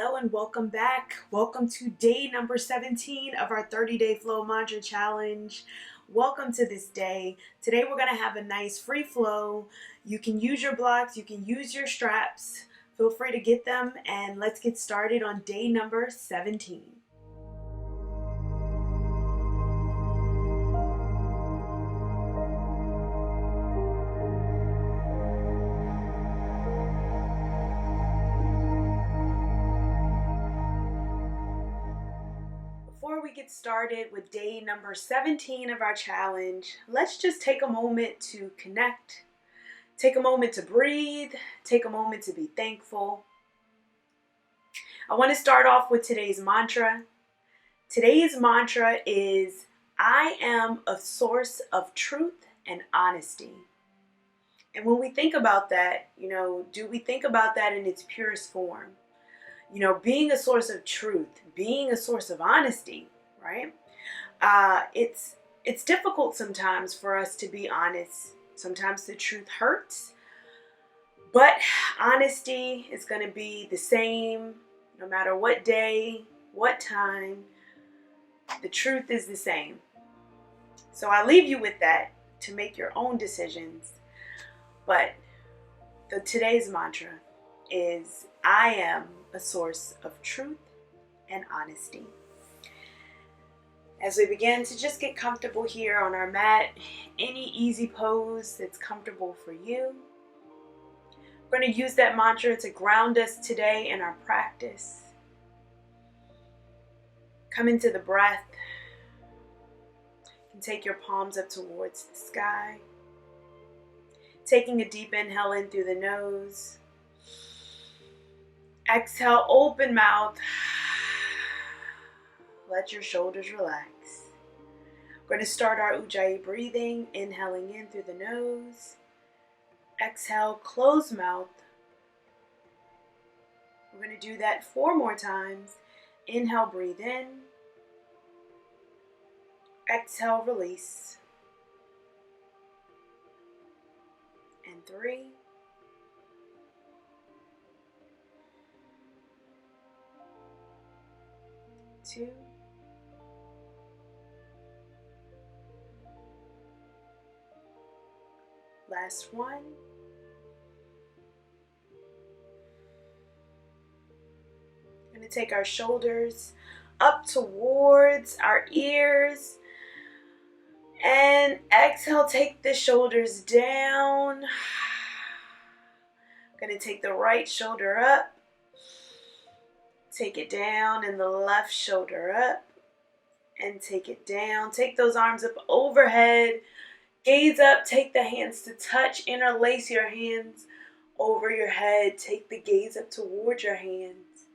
Hello and welcome back. Welcome to day number 17 of our 30-day flow mantra challenge. Welcome to this day. Today we're going to have a nice free flow. You can use your blocks, you can use your straps. Feel free to get them and let's get started on day number 17. Before we get started with day number 17 of our challenge, let's just take a moment to connect, take a moment to breathe, take a moment to be thankful. I want to start off with today's mantra. Today's mantra is, I am a source of truth and honesty. And when we think about that, do we think about that in its purest form? Being a source of truth, being a source of honesty, right? It's difficult sometimes for us to be honest. Sometimes the truth hurts, but honesty is going to be the same no matter what day, what time. The truth is the same. So I leave you with that to make your own decisions. But today's mantra is, I am a source of truth and honesty. As we begin to just get comfortable here on our mat, any easy pose that's comfortable for you. We're going to use that mantra to ground us today in our practice. Come into the breath. You can take your palms up towards the sky. Taking a deep inhale in through the nose. Exhale, open mouth. Let your shoulders relax. We're going to start our Ujjayi breathing, inhaling in through the nose. Exhale, close mouth. We're going to do that 4 more times. Inhale, breathe in. Exhale, release. And 3. 2. Last 1. We're going to take our shoulders up towards our ears. And exhale, take the shoulders down. We're going to take the right shoulder up. Take it down, and the left shoulder up. And take it down. Take those arms up overhead. Gaze up, take the hands to touch, interlace your hands over your head. Take the gaze up towards your hands.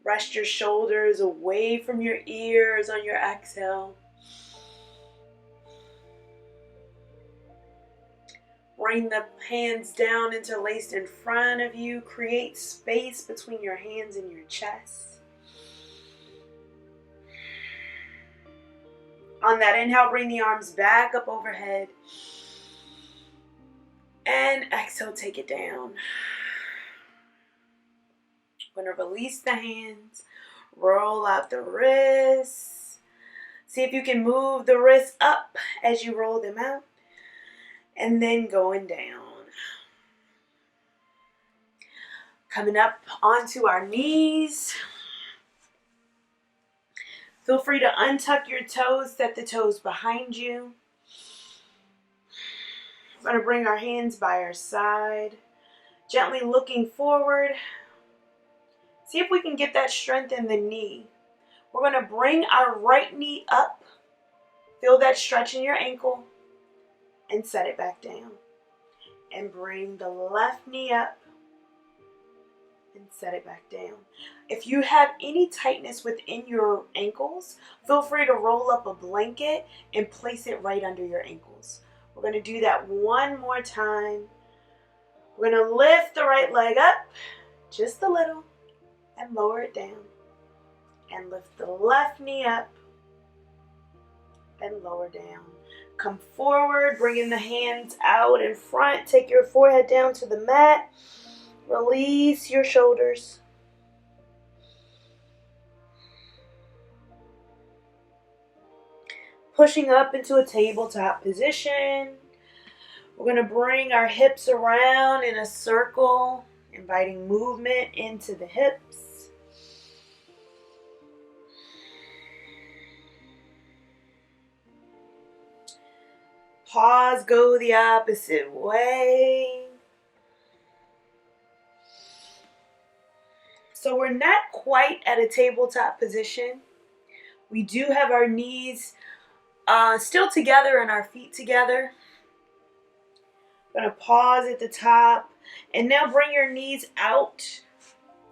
Rest your shoulders away from your ears on your exhale. Bring the hands down, interlaced in front of you. Create space between your hands and your chest. On that inhale, bring the arms back up overhead. And exhale, take it down. I'm going to release the hands. Roll out the wrists. See if you can move the wrists up as you roll them out. And then going down. Coming up onto our knees. Feel free to untuck your toes, set the toes behind you. We're going to bring our hands by our side, gently looking forward. See if we can get that strength in the knee. We're going to bring our right knee up. Feel that stretch in your ankle and set it back down. And bring the left knee up and set it back down. If you have any tightness within your ankles, feel free to roll up a blanket and place it right under your ankles. We're going to do that 1 more time. We're going to lift the right leg up just a little and lower it down. And lift the left knee up and lower down. Come forward, bringing the hands out in front. Take your forehead down to the mat. Release your shoulders. Pushing up into a tabletop position. We're going to bring our hips around in a circle, inviting movement into the hips. Pause, go the opposite way. So we're not quite at a tabletop position. We do have our knees still together and our feet together. I'm going to pause at the top and now bring your knees out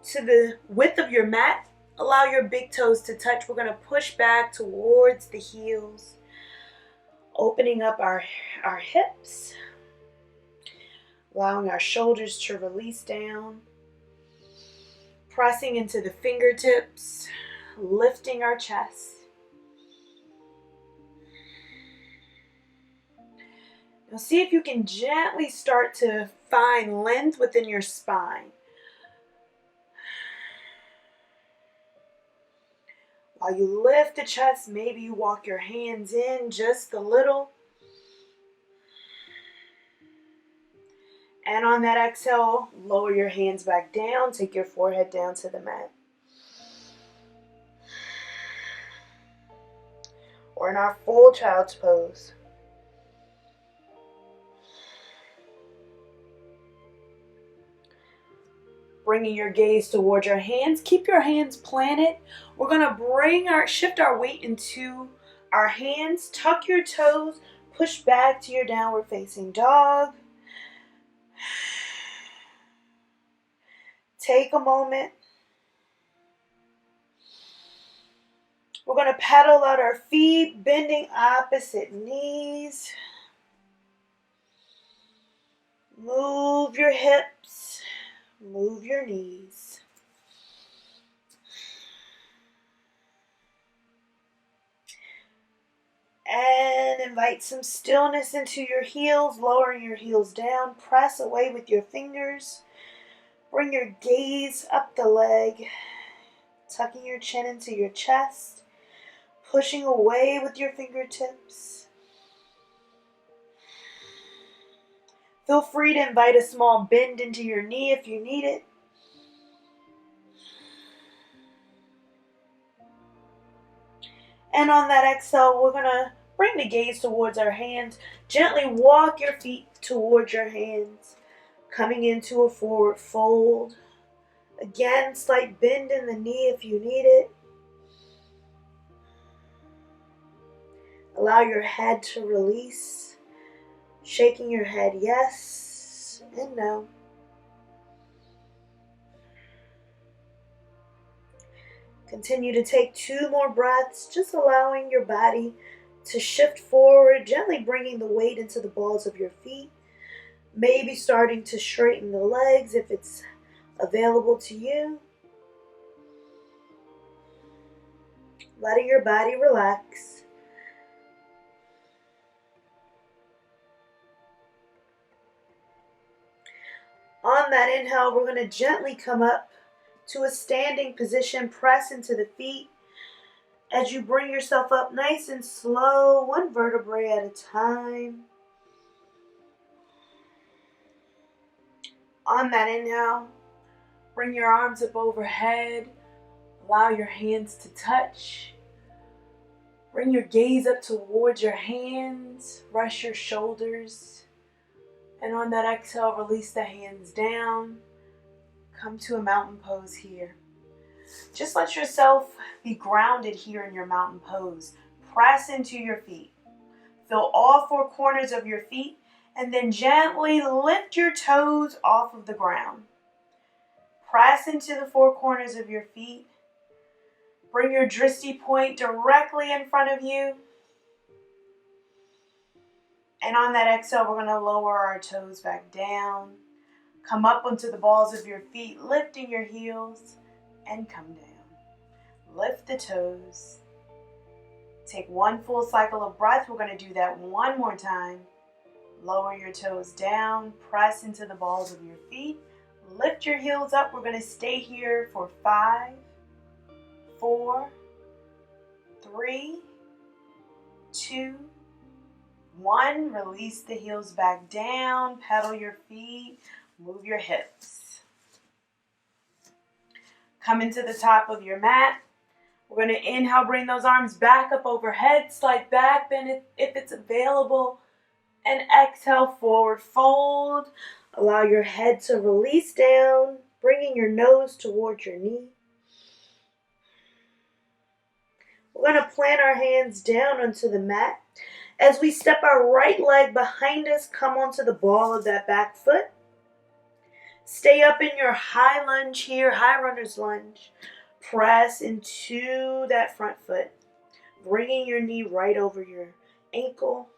to the width of your mat. Allow your big toes to touch. We're going to push back towards the heels, opening up our hips, allowing our shoulders to release down, pressing into the fingertips, lifting our chest. Now see if you can gently start to find length within your spine. While you lift the chest, maybe you walk your hands in just a little. And on that exhale, lower your hands back down. Take your forehead down to the mat. We're in our full child's pose. Bringing your gaze towards your hands. Keep your hands planted. We're going to shift our weight into our hands. Tuck your toes. Push back to your downward facing dog. Take a moment. We're going to pedal out our feet, bending opposite knees. Move your hips. Move your knees. And invite some stillness into your heels, lowering your heels down. Press away with your fingers. Bring your gaze up the leg, tucking your chin into your chest, pushing away with your fingertips. Feel free to invite a small bend into your knee if you need it. And on that exhale, we're going to bring the gaze towards our hands. Gently walk your feet towards your hands, coming into a forward fold. Again, slight bend in the knee if you need it. Allow your head to release, shaking your head yes and no. Continue to take 2 more breaths, just allowing your body to shift forward, gently bringing the weight into the balls of your feet. Maybe starting to straighten the legs if it's available to you. Letting your body relax. On that inhale, we're going to gently come up to a standing position. Press into the feet as you bring yourself up nice and slow, 1 vertebrae at a time. On that inhale, bring your arms up overhead. Allow your hands to touch. Bring your gaze up towards your hands. Rest your shoulders. And on that exhale, release the hands down. Come to a mountain pose here. Just let yourself be grounded here in your mountain pose. Press into your feet. Feel all 4 corners of your feet and then gently lift your toes off of the ground. Press into the 4 corners of your feet. Bring your drishti point directly in front of you. And on that exhale, we're going to lower our toes back down. Come up onto the balls of your feet, lifting your heels, and come down. Lift the toes. Take 1 full cycle of breath. We're going to do that 1 more time. Lower your toes down. Press into the balls of your feet. Lift your heels up. We're going to stay here for 5, 4, 3, 2, 1. Release the heels back down. Pedal your feet. Move your hips. Come into the top of your mat. We're going to inhale, bring those arms back up overhead. Slide back, bend if it's available. And exhale, forward fold. Allow your head to release down, bringing your nose towards your knee. We're going to plant our hands down onto the mat. As we step our right leg behind us, come onto the ball of that back foot. Stay up in your high lunge here, high runner's lunge. Press into that front foot, bringing your knee right over your ankle.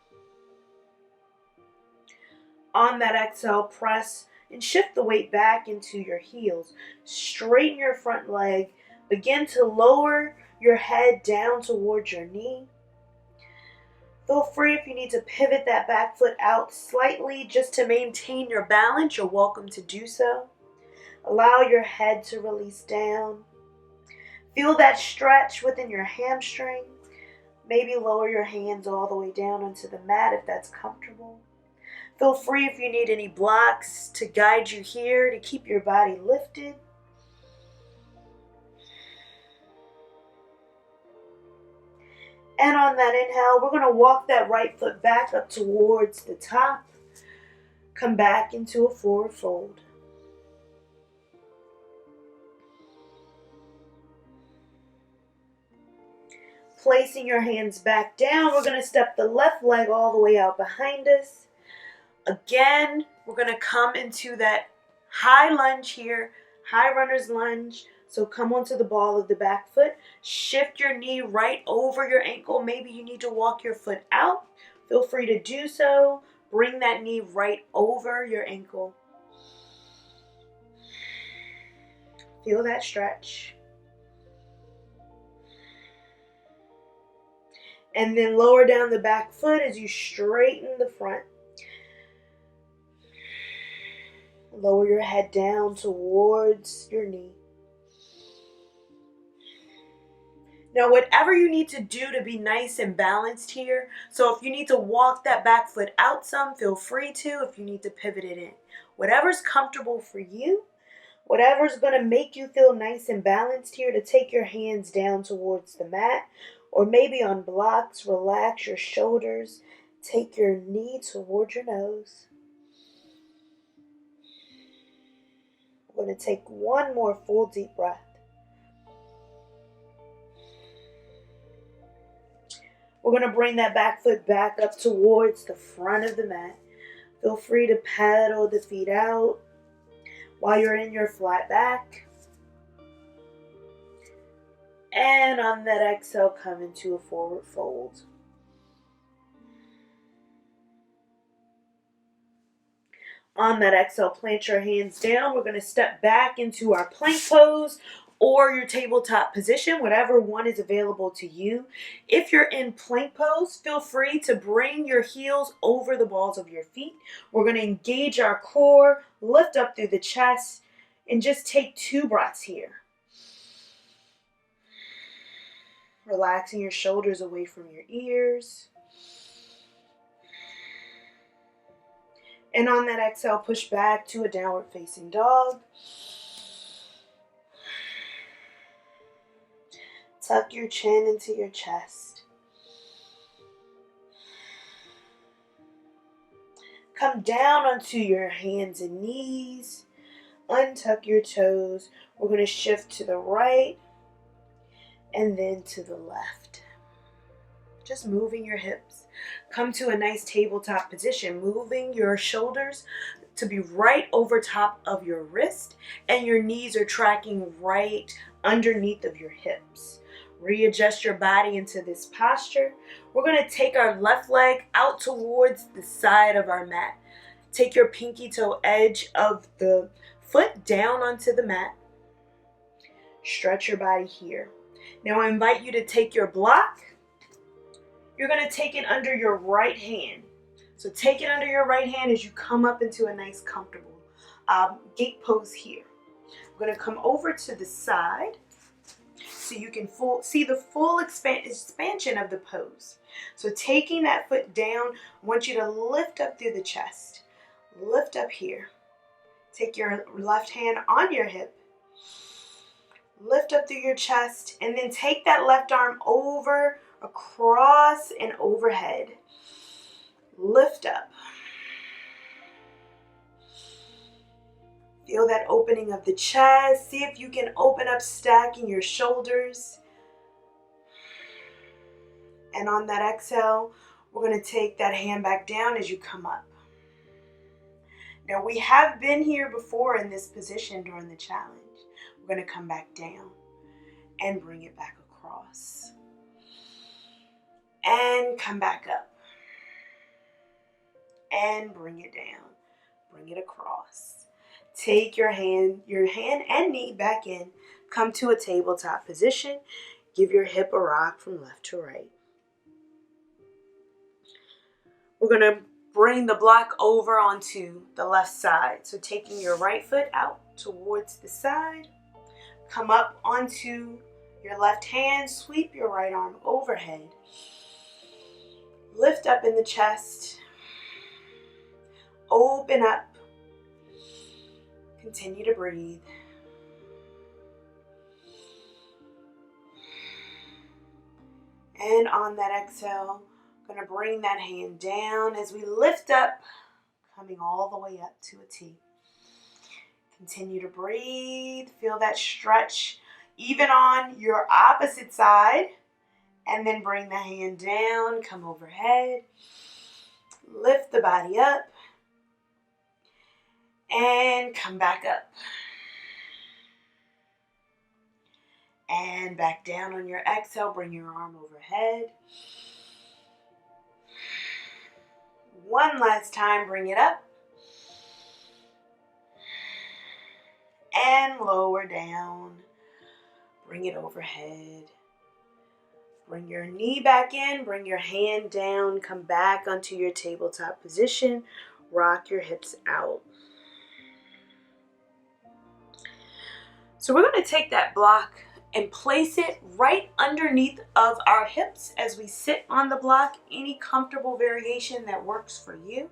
On that exhale, press and shift the weight back into your heels. Straighten your front leg. Begin to lower your head down towards your knee. Feel free if you need to pivot that back foot out slightly just to maintain your balance. You're welcome to do so. Allow your head to release down. Feel that stretch within your hamstring. Maybe lower your hands all the way down onto the mat if that's comfortable. Feel free if you need any blocks to guide you here to keep your body lifted. And on that inhale, we're going to walk that right foot back up towards the top. Come back into a forward fold. Placing your hands back down, we're going to step the left leg all the way out behind us. Again, we're going to come into that high lunge here, high runner's lunge. So come onto the ball of the back foot. Shift your knee right over your ankle. Maybe you need to walk your foot out. Feel free to do so. Bring that knee right over your ankle. Feel that stretch. And then lower down the back foot as you straighten the front. Lower your head down towards your knee. Now, whatever you need to do to be nice and balanced here, so if you need to walk that back foot out some, feel free to. If you need to pivot it in. Whatever's comfortable for you, whatever's going to make you feel nice and balanced here, to take your hands down towards the mat, or maybe on blocks, relax your shoulders, take your knee towards your nose. We're going to take one more full deep breath. We're going to bring that back foot back up towards the front of the mat. Feel free to pedal the feet out while you're in your flat back. And on that exhale, come into a forward fold. On that exhale, plant your hands down. We're going to step back into our plank pose or your tabletop position, whatever one is available to you. If you're in plank pose, feel free to bring your heels over the balls of your feet. We're going to engage our core, lift up through the chest, and just take 2 breaths here. Relaxing your shoulders away from your ears. And on that exhale, push back to a downward facing dog. Tuck your chin into your chest. Come down onto your hands and knees. Untuck your toes. We're going to shift to the right and then to the left. Just moving your hips. Come to a nice tabletop position, moving your shoulders to be right over top of your wrist, and your knees are tracking right underneath of your hips. Readjust your body into this posture. We're going to take our left leg out towards the side of our mat. Take your pinky toe edge of the foot down onto the mat. Stretch your body here. Now I invite you to take your block. You're going to take it under your right hand. So take it under your right hand as you come up into a nice comfortable gate pose here. We're going to come over to the side. so you can see the full expansion of the pose. So taking that foot down, I want you to lift up through the chest. Lift up here. Take your left hand on your hip. Lift up through your chest, and then take that left arm over, across, and overhead. Lift up. Feel that opening of the chest. See if you can open up, stacking your shoulders. And on that exhale, we're going to take that hand back down as you come up. Now, we have been here before in this position during the challenge. We're going to come back down and bring it back across. And come back up. And bring it down. Bring it across. Take your hand and knee back in. Come to a tabletop position. Give your hip a rock from left to right. We're going to bring the block over onto the left side. So taking your right foot out towards the side. Come up onto your left hand. Sweep your right arm overhead. Lift up in the chest. Open up. Continue to breathe. And on that exhale, I'm going to bring that hand down as we lift up, coming all the way up to a T. Continue to breathe. Feel that stretch even on your opposite side. And then bring the hand down, come overhead. Lift the body up. And come back up. And back down on your exhale. Bring your arm overhead. One last time, bring it up. And lower down. Bring it overhead. Bring your knee back in. Bring your hand down. Come back onto your tabletop position. Rock your hips out. So we're going to take that block and place it right underneath of our hips as we sit on the block. Any comfortable variation that works for you.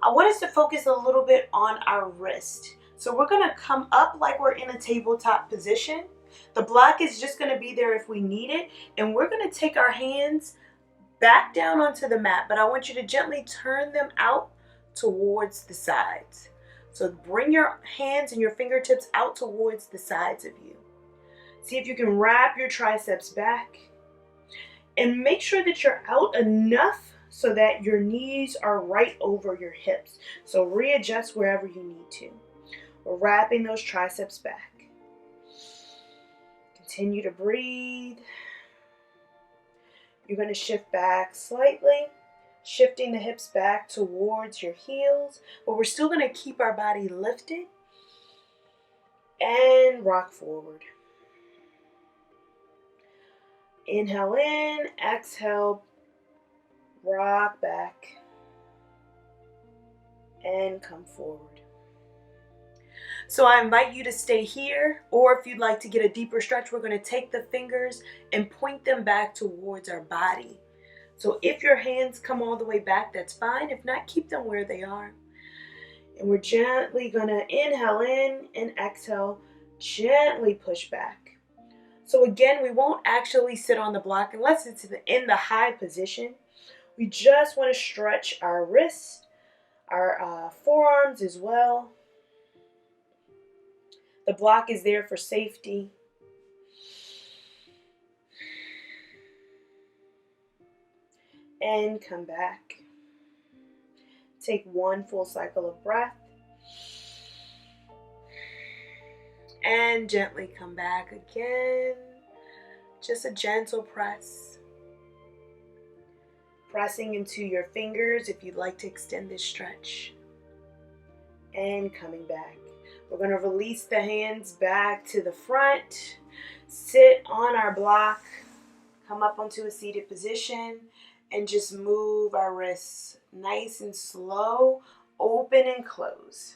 I want us to focus a little bit on our wrist. So we're going to come up like we're in a tabletop position. The block is just going to be there if we need it. And we're going to take our hands back down onto the mat. But I want you to gently turn them out towards the sides. So bring your hands and your fingertips out towards the sides of you. See if you can wrap your triceps back. And make sure that you're out enough so that your knees are right over your hips. So readjust wherever you need to. We're wrapping those triceps back. Continue to breathe. You're going to shift back slightly. Shifting the hips back towards your heels, but we're still going to keep our body lifted and rock forward. Inhale in, exhale, rock back and come forward. So I invite you to stay here, or if you'd like to get a deeper stretch, we're going to take the fingers and point them back towards our body. So if your hands come all the way back, that's fine. If not, keep them where they are. And we're gently going to inhale in and exhale, gently push back. So again, we won't actually sit on the block unless it's in the high position. We just want to stretch our wrists, our forearms as well. The block is there for safety. And come back. Take one full cycle of breath. And gently come back again. Just a gentle press. Pressing into your fingers if you'd like to extend this stretch. And coming back. We're going to release the hands back to the front. Sit on our block. Come up onto a seated position. And just move our wrists nice and slow, open and close.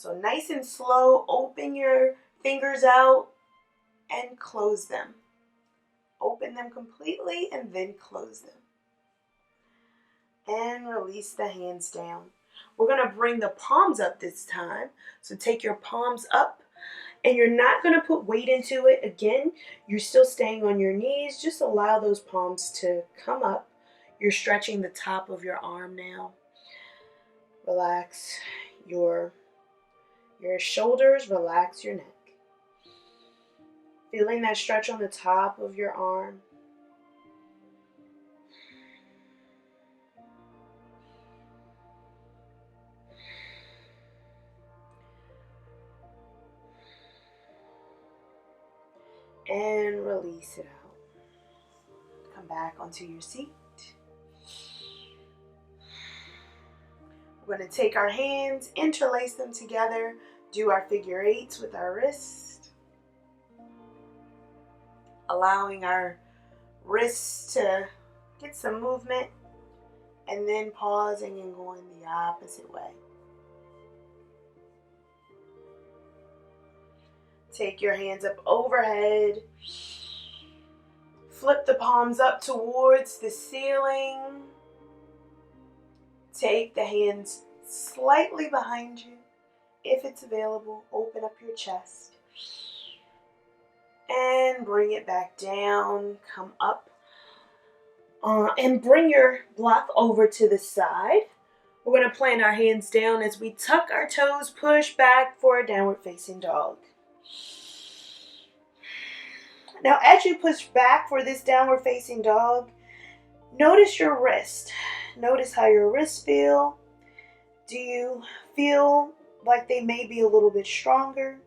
So nice and slow, open your fingers out and close them. Open them completely and then close them. And release the hands down. We're going to bring the palms up this time. So take your palms up, and you're not going to put weight into it. Again, you're still staying on your knees. Just allow those palms to come up. You're stretching the top of your arm now. Relax your shoulders, relax your neck. Feeling that stretch on the top of your arm. And release it out. Come back onto your seat. We're going to take our hands, interlace them together, do our figure eights with our wrists. Allowing our wrists to get some movement, and then pausing and going the opposite way. Take your hands up overhead. Flip the palms up towards the ceiling. Take the hands slightly behind you. If it's available, open up your chest. And bring it back down. Come up. And bring your block over to the side. We're going to plant our hands down as we tuck our toes, push back for a downward facing dog. Now, as you push back for this downward facing dog, notice your wrist. Notice how your wrists feel. Do you feel like they may be a little bit stronger?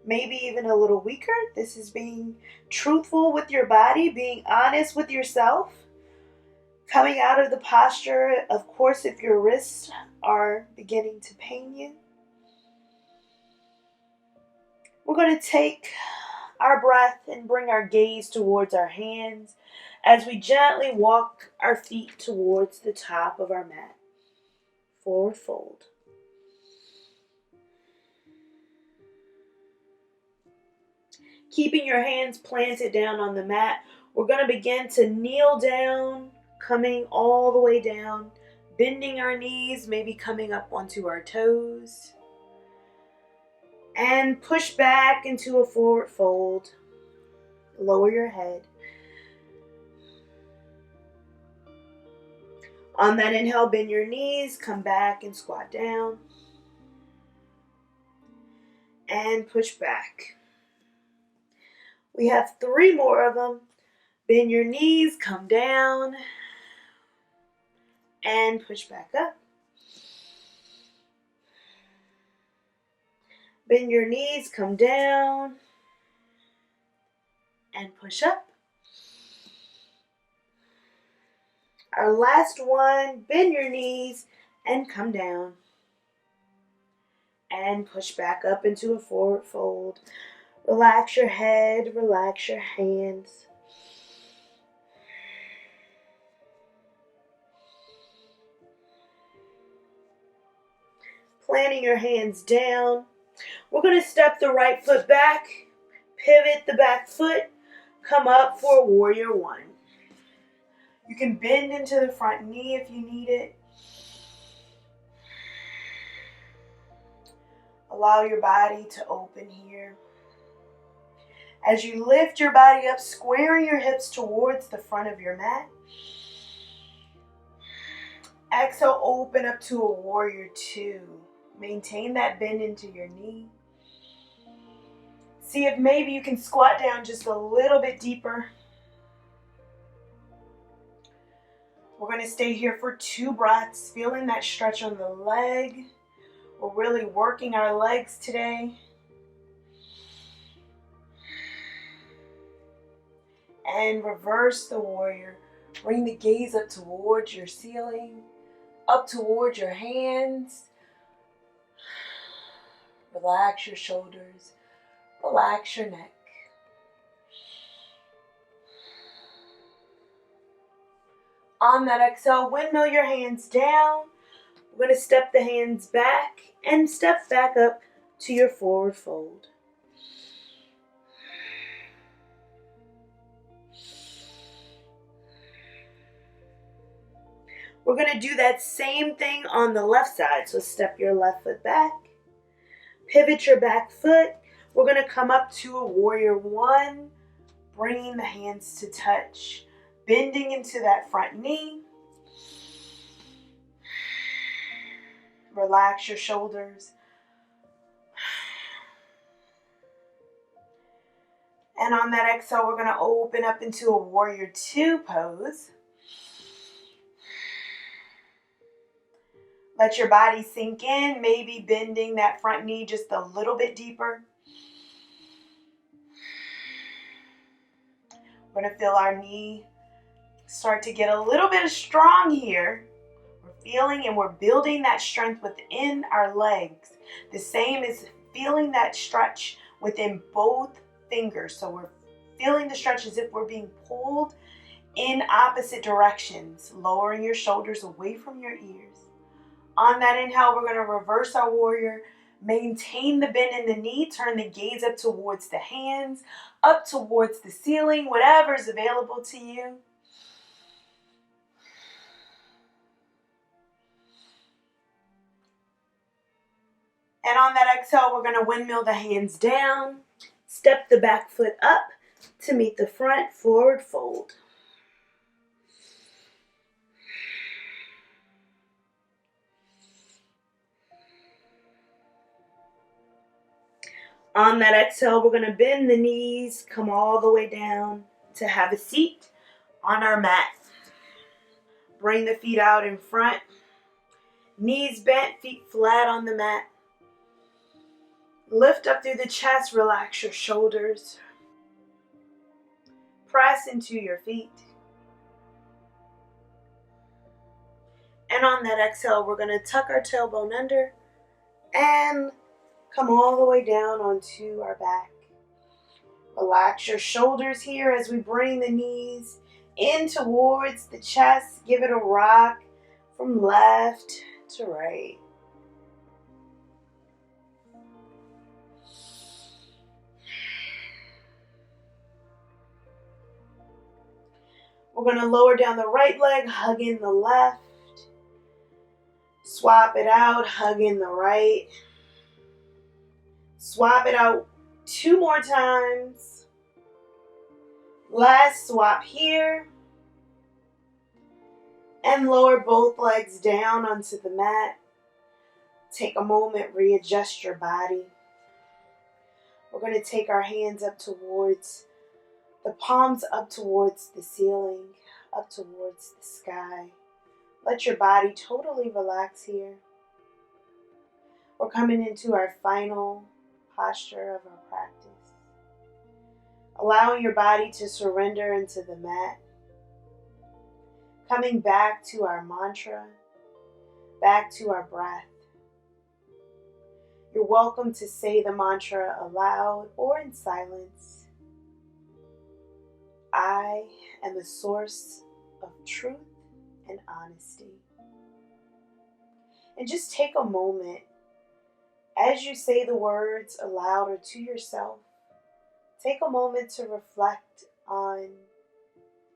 Maybe even a little weaker? This is being truthful with your body, being honest with yourself. Coming out of the posture, of course, if your wrists are beginning to pain you. We're going to take our breath and bring our gaze towards our hands as we gently walk our feet towards the top of our mat. Forward fold. Keeping your hands planted down on the mat, we're going to begin to kneel down, coming all the way down, bending our knees, maybe coming up onto our toes. And push back into a forward fold. Lower your head. On that inhale, bend your knees, come back and squat down. And push back. We have 3 more of them. Bend your knees, come down. And push back up. Bend your knees, come down. And push up. Our last one, bend your knees and come down. And push back up into a forward fold. Relax your head, relax your hands. Planting your hands down. We're going to step the right foot back, pivot the back foot, come up for warrior 1. You can bend into the front knee if you need it. Allow your body to open here. As you lift your body up, square your hips towards the front of your mat. Exhale, open up to a warrior 2. Maintain that bend into your knee. See if maybe you can squat down just a little bit deeper. We're going to stay here for 2 breaths, feeling that stretch on the leg. We're really working our legs today. And reverse the warrior. Bring the gaze up towards your ceiling, up towards your hands. Relax your shoulders. Relax your neck. On that exhale, windmill your hands down. We're going to step the hands back and step back up to your forward fold. We're going to do that same thing on the left side. So step your left foot back, pivot your back foot. We're going to come up to a warrior one, bringing the hands to touch, bending into that front knee. Relax your shoulders. And on that exhale, we're going to open up into a warrior two pose. Let your body sink in, maybe bending that front knee just a little bit deeper. We're going to feel our knee start to get a little bit strong here. We're feeling and we're building that strength within our legs. The same as feeling that stretch within both fingers. So we're feeling the stretch as if we're being pulled in opposite directions, lowering your shoulders away from your ears. On that inhale, we're going to reverse our warrior, maintain the bend in the knee, turn the gaze up towards the hands, up towards the ceiling, whatever is available to you. And on that exhale, we're going to windmill the hands down, step the back foot up to meet the front, forward fold. On that exhale, we're going to bend the knees, come all the way down to have a seat on our mat. Bring the feet out in front, knees bent, feet flat on the mat. Lift up through the chest, relax your shoulders. Press into your feet. And on that exhale, we're going to tuck our tailbone under and come all the way down onto our back. Relax your shoulders here as we bring the knees in towards the chest. Give it a rock from left to right. We're going to lower down the right leg, hug in the left. Swap it out, hug in the right. Swap it out 2 more times. Last swap here. And lower both legs down onto the mat. Take a moment, readjust your body. We're going to take our hands up towards the palms, up towards the ceiling, up towards the sky. Let your body totally relax here. We're coming into our final posture of our practice. Allowing your body to surrender into the mat. Coming back to our mantra, back to our breath. You're welcome to say the mantra aloud or in silence. I am the source of truth and honesty. And just take a moment as you say the words aloud or to yourself. Take a moment to reflect on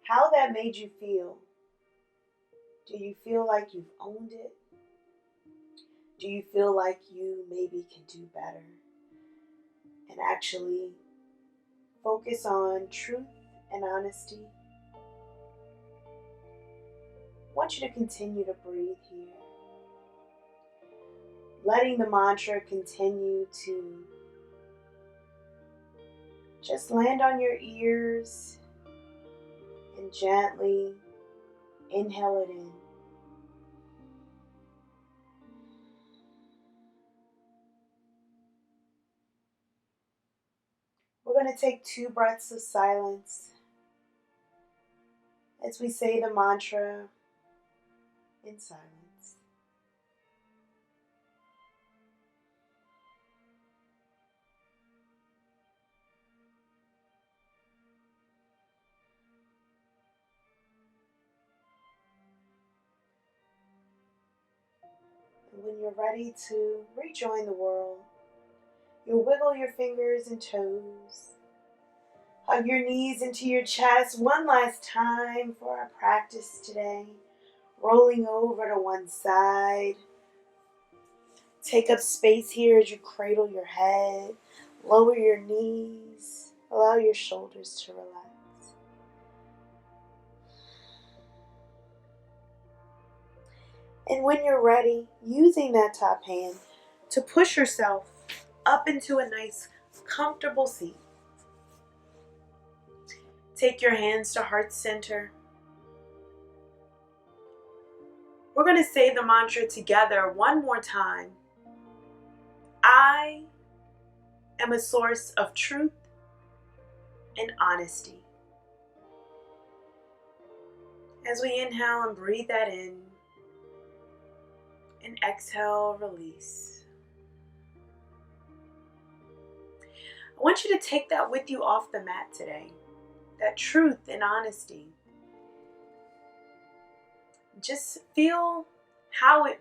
how that made you feel. Do you feel like you've owned it? Do you feel like you maybe can do better? And actually focus on truth and honesty. I want you to continue to breathe here. Letting the mantra continue to just land on your ears and gently inhale it in. We're going to take 2 breaths of silence as we say the mantra in silence. When you're ready to rejoin the world, you'll wiggle your fingers and toes. Hug your knees into your chest one last time for our practice today. Rolling over to one side. Take up space here as you cradle your head. Lower your knees. Allow your shoulders to relax. And when you're ready, using that top hand to push yourself up into a nice, comfortable seat. Take your hands to heart center. We're going to say the mantra together one more time. I am a source of truth and honesty. As we inhale and breathe that in, and exhale, release. I want you to take that with you off the mat today. That truth and honesty. Just feel how it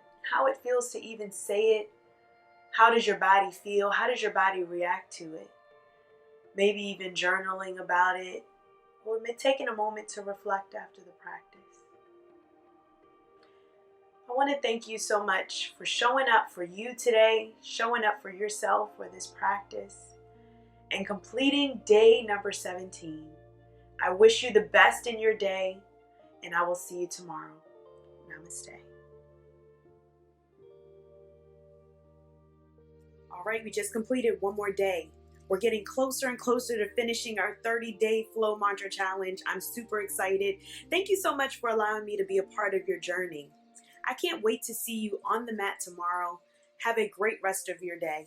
feels to even say it. How does your body feel? How does your body react to it? Maybe even journaling about it, or taking a moment to reflect after the practice. I want to thank you so much for showing up for you today, showing up for yourself for this practice, and completing day number 17. I wish you the best in your day, and I will see you tomorrow. Namaste. All right, we just completed one more day. We're getting closer and closer to finishing our 30-day Flow Mantra Challenge. I'm super excited. Thank you so much for allowing me to be a part of your journey. I can't wait to see you on the mat tomorrow. Have a great rest of your day.